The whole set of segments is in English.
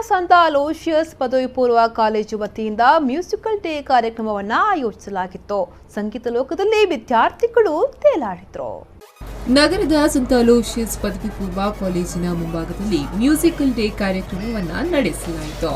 ಸಂತ ಅಲೋಷಿಯಸ್ ಪದವಿ ಪೂರ್ವ ಕಾಲೇಜು ವತಿಯಿಂದ ಮ್ಯೂಸಿಕಲ್ ಡೇ ಕಾರ್ಯಕ್ರಮವನ್ನು ಆಯೋಜಿಸಲಾಗಿತ್ತು. ಸಂಗೀತ ಲೋಕದಲ್ಲಿ ವಿದ್ಯಾರ್ಥಿಗಳು ತೇಲಾಡಿದ್ರು. ನಗರದ ಸಂತ ಅಲೋಷಿಯಸ್ ಪದವಿ ಪೂರ್ವ ಕಾಲೇಜಿನ ಮುಂಭಾಗದಲ್ಲಿ ಮ್ಯೂಸಿಕಲ್ ಡೇ ಕಾರ್ಯಕ್ರಮವನ್ನು ನಡೆಸಲಾಯಿತು.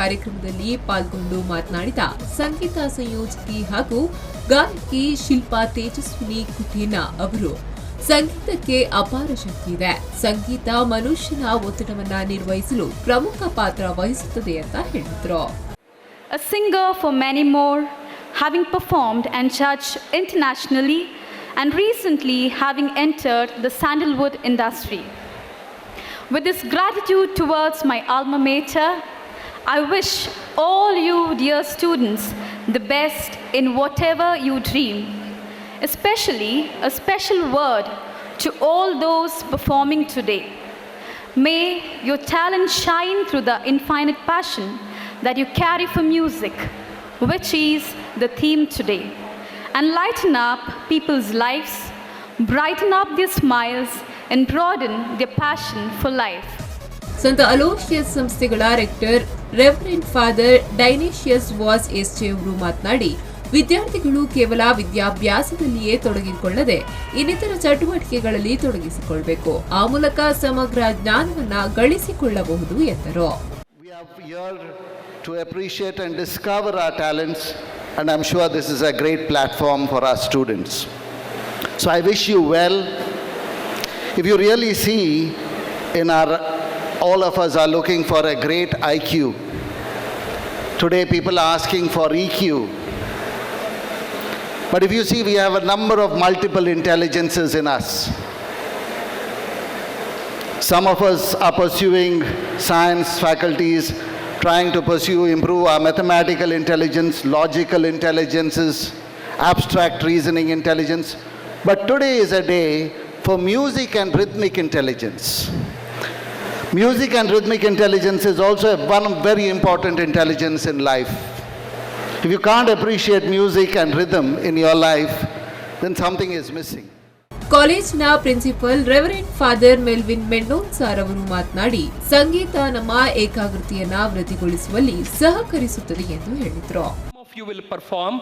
ಕಾರ್ಯಕ್ರಮದಲ್ಲಿ ಪಾಲ್ಗೊಂಡು ಮಾತನಾಡಿದ ಸಂಗೀತ ಸಂಯೋಜಕಿ ಹಾಗೂ ಗಾಯಕಿ ಶಿಲ್ಪಾ ತೇಜಸ್ವಿನಿ ಕುಟೇನ ಅವರು, ಸಂಗೀತಕ್ಕೆ ಅಪಾರ ಶಕ್ತಿ ಇದೆ. ಸಂಗೀತ ಮನುಷ್ಯನ ಒತ್ತಡವನ್ನ ನಿರ್ವಹಿಸಲು ಪ್ರಮುಖ ಪಾತ್ರ ವಹಿಸುತ್ತದೆ ಅಂತ ಹೇಳಿದರು. A singer for many more, having performed and judged internationally and recently having entered the sandalwood industry. With this gratitude towards my alma mater, I wish all you dear students the best in whatever you dream. Especially a special word to all those performing today. May your talent shine through the infinite passion that you carry for music, which is the theme today, and lighten up people's lives, brighten up their smiles, and broaden their passion for life. ಸಂತ Aloysius ಸಂಸ್ಥೆಗಳ rector reverend father Dionysius Vaz SJ ಅವರು ಮಾತನಾಡಿ, ವಿದ್ಯಾರ್ಥಿಗಳು ಕೇವಲ ವಿದ್ಯಾಭ್ಯಾಸದಲ್ಲಿಯೇ ತೊಡಗಿಕೊಳ್ಳದೆ ಇನ್ನಿತರ ಚಟುವಟಿಕೆಗಳಲ್ಲಿ ತೊಡಗಿಸಿಕೊಳ್ಳಬೇಕು. ಆ ಮೂಲಕ ಸಮಗ್ರ ಜ್ಞಾನವನ್ನ ಗಳಿಸಿಕೊಳ್ಳಬಹುದು ಎಂದರು. We are here to appreciate and discover our talents, and I'm sure this is a great platform for our students. So I wish you well. If you really see all of us are looking for a great IQ. Today people are asking for EQ. But if you see, we have a number of multiple intelligences in us. Some of us are pursuing science faculties, trying to improve our mathematical intelligence, logical intelligences, abstract reasoning intelligence. But today is a day for music and rhythmic intelligence. Music and rhythmic intelligence is also one very important intelligence in life. If you can't appreciate music and rhythm in your life, then something is missing. ಕಾಲೇಜಿನ principal reverend father Melvin ಮೆಂಡೋನ್ಸಾರ್ ಅವರು ಮಾತನಾಡಿ, ಸಂಗೀತ ನಮ್ಮ ಏಕಾಗ್ರತೆಯನ್ನ ವೃದ್ಧಿಗೊಳಿಸುವಲ್ಲಿ ಸಹಕರಿಸುತ್ತದೆ ಎಂದು ಹೇಳಿದರು. You will perform,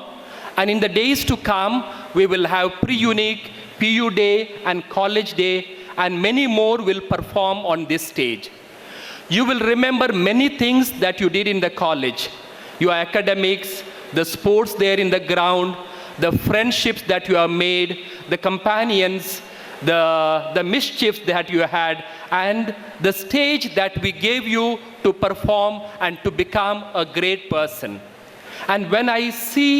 and in the days to come we will have pre-unique, PU day and college day, and many more will perform on this stage. You will remember many things that you did in the college. Your academics, the sports there in the ground, the friendships that you have made, the companions, the mischiefs that you had, and the stage that we gave you to perform and to become a great person. And when I see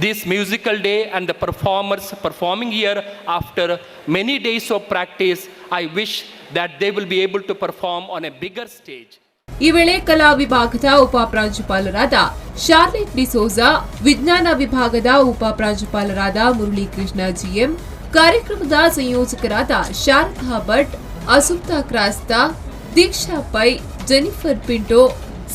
this musical day and the performers performing here after many days of practice, I wish that they will be able to perform on a bigger stage. ಈ ವೇಳೆ ಕಲಾ ವಿಭಾಗದ ಉಪ ಪ್ರಾಂಶುಪಾಲರಾದ Charlotte D'Souza, ವಿಜ್ಞಾನ ವಿಭಾಗದ ಉಪ ಪ್ರಾಂಶುಪಾಲರಾದ ಮುರಳೀಕೃಷ್ಣ ಜಿಎಂ, ಕಾರ್ಯಕ್ರಮದ ಸಂಯೋಜಕರಾದ ಶಾರದಾ ಭಟ್, ಅಸುಪ್ತಾ ಕ್ರಾಸ್ತಾ, ದೀಕ್ಷಾ ಪೈ, ಜೆನಿಫರ್ ಪಿಂಟೋ,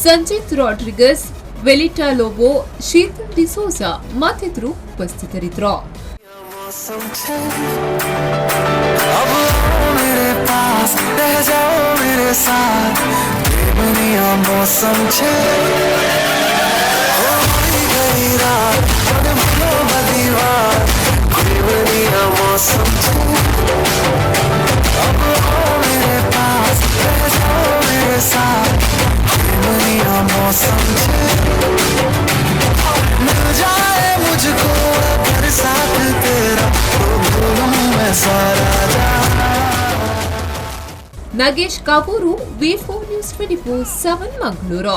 ಸಂಜಿತ್ ರಾಡ್ರಿಗಸ್, ವೆಲಿಟಾ ಲೋಬೋ, ಶೀತಲ್ ಡಿಸೋಜಾ ಮತ್ತಿತರರು ಉಪಸ್ಥಿತರಿದ್ದರು. ನಾಗೇಶ್ ಕಾವೂರು, ವಿ4 ನ್ಯೂಸ್ 24/7 ಮಂಗಳೂರು.